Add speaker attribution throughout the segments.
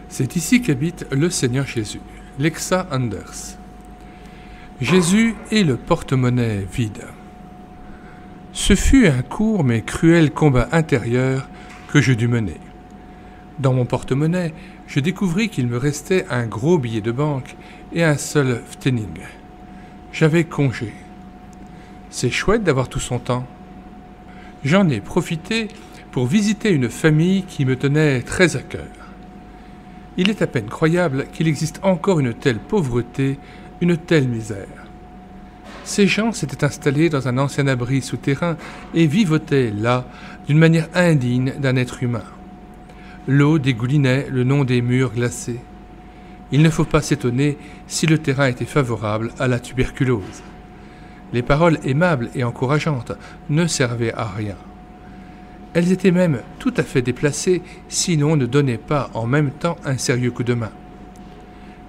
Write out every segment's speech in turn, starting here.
Speaker 1: C'est ici qu'habite le Seigneur Jésus. Lexa Anders. Jésus est le porte-monnaie vide. Ce fut un court mais cruel combat intérieur que je dus mener. Dans mon porte-monnaie, je découvris qu'il me restait un gros billet de banque et un seul pfennig. J'avais congé. C'est chouette d'avoir tout son temps. J'en ai profité pour visiter une famille qui me tenait très à cœur. Il est à peine croyable qu'il existe encore une telle pauvreté, une telle misère. Ces gens s'étaient installés dans un ancien abri souterrain et vivotaient là d'une manière indigne d'un être humain. L'eau dégoulinait le long des murs glacés. Il ne faut pas s'étonner si le terrain était favorable à la tuberculose. Les paroles aimables et encourageantes ne servaient à rien. Elles étaient même tout à fait déplacées si l'on ne donnait pas en même temps un sérieux coup de main.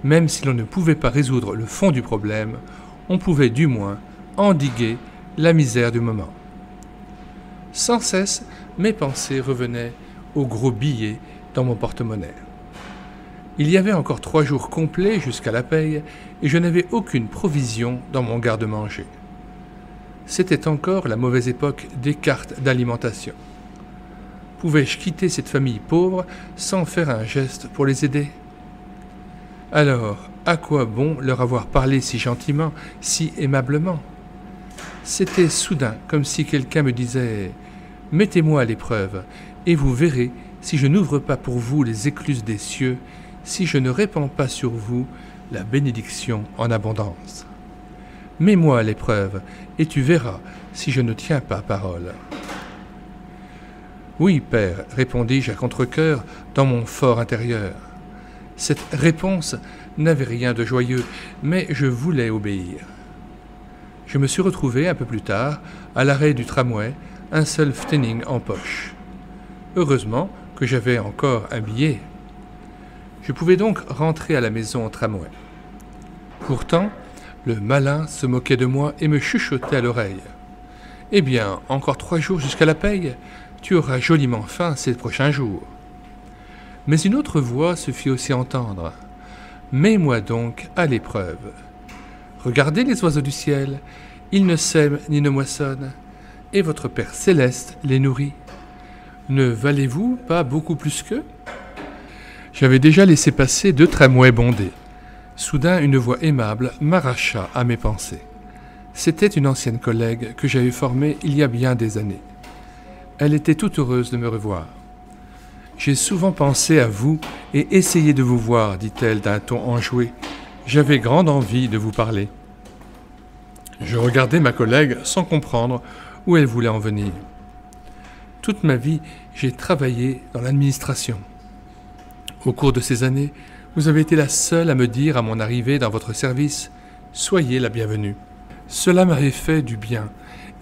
Speaker 1: Même si l'on ne pouvait pas résoudre le fond du problème, on pouvait du moins endiguer la misère du moment. Sans cesse, mes pensées revenaient au gros billet dans mon porte-monnaie. Il y avait encore 3 jours complets jusqu'à la paye et je n'avais aucune provision dans mon garde-manger. C'était encore la mauvaise époque des cartes d'alimentation. Pouvais-je quitter cette famille pauvre sans faire un geste pour les aider? Alors, à quoi bon leur avoir parlé si gentiment, si aimablement? C'était soudain comme si quelqu'un me disait « Mettez-moi à l'épreuve, et vous verrez si je n'ouvre pas pour vous les écluses des cieux, si je ne répands pas sur vous la bénédiction en abondance. Mets-moi à l'épreuve, et tu verras si je ne tiens pas parole. » « Oui, Père, répondis-je à contre-cœur dans mon fort intérieur. Cette réponse n'avait rien de joyeux, mais je voulais obéir. Je me suis retrouvé un peu plus tard, à l'arrêt du tramway, un seul pfennig en poche. Heureusement que j'avais encore un billet. Je pouvais donc rentrer à la maison en tramway. Pourtant, le malin se moquait de moi et me chuchotait à l'oreille. « Eh bien, encore 3 jours jusqu'à la paye, tu auras joliment faim ces prochains jours. » Mais une autre voix se fit aussi entendre. « Mets-moi donc à l'épreuve. Regardez les oiseaux du ciel, ils ne sèment ni ne moissonnent, et votre Père céleste les nourrit. Ne valez-vous pas beaucoup plus qu'eux ?» J'avais déjà laissé passer 2 tramways bondés. Soudain, une voix aimable m'arracha à mes pensées. C'était une ancienne collègue que j'avais formée il y a bien des années. Elle était toute heureuse de me revoir. « J'ai souvent pensé à vous et essayé de vous voir, dit-elle d'un ton enjoué. J'avais grande envie de vous parler. » Je regardais ma collègue sans comprendre où elle voulait en venir. Toute ma vie, j'ai travaillé dans l'administration. Au cours de ces années, vous avez été la seule à me dire à mon arrivée dans votre service « Soyez la bienvenue ». Cela m'avait fait du bien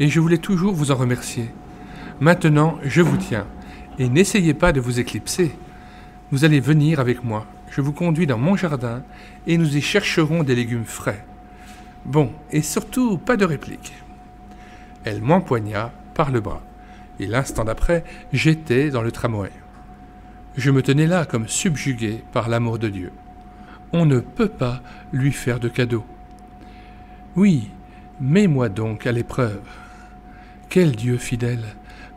Speaker 1: et je voulais toujours vous en remercier. Maintenant, je vous tiens, et n'essayez pas de vous éclipser. Vous allez venir avec moi, je vous conduis dans mon jardin, et nous y chercherons des légumes frais. Bon, et surtout, pas de réplique. Elle m'empoigna par le bras, et l'instant d'après, j'étais dans le tramway. Je me tenais là comme subjugué par l'amour de Dieu. On ne peut pas lui faire de cadeau. Oui, mets-moi donc à l'épreuve. Quel Dieu fidèle!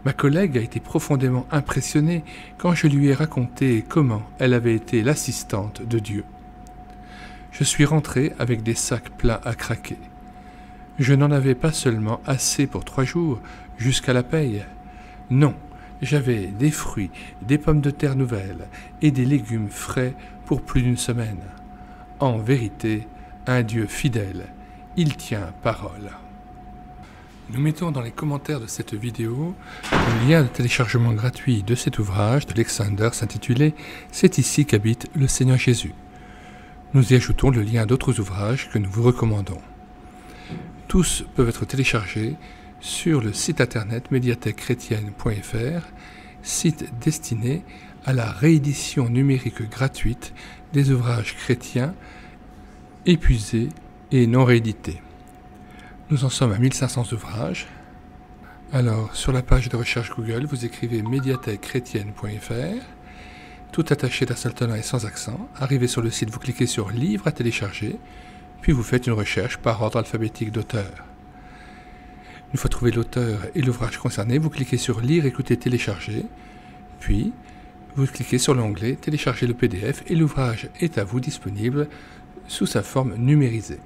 Speaker 1: Ma collègue a été profondément impressionnée quand je lui ai raconté comment elle avait été l'assistante de Dieu. Je suis rentré avec des sacs pleins à craquer. Je n'en avais pas seulement assez pour 3 jours, jusqu'à la paye. Non, j'avais des fruits, des pommes de terre nouvelles et des légumes frais pour plus d'1 semaine. En vérité, un Dieu fidèle, il tient parole. Nous mettons dans les commentaires de cette vidéo le lien de téléchargement gratuit de cet ouvrage de Lexa Anders intitulé « C'est ici qu'habite le Seigneur Jésus ». Nous y ajoutons le lien d'autres ouvrages que nous vous recommandons. Tous peuvent être téléchargés sur le site internet médiathèquechrétienne.fr, site destiné à la réédition numérique gratuite des ouvrages chrétiens épuisés et non réédités. Nous en sommes à 1500 ouvrages. Alors, sur la page de recherche Google, vous écrivez médiathèquechrétienne.fr tout attaché d'un seul tenant et sans accent. Arrivé sur le site, vous cliquez sur « Livre à télécharger », puis vous faites une recherche par ordre alphabétique d'auteur. Une fois trouvé l'auteur et l'ouvrage concerné, vous cliquez sur « Lire, écouter, télécharger », puis vous cliquez sur l'onglet « Télécharger le PDF » et l'ouvrage est à vous disponible sous sa forme numérisée.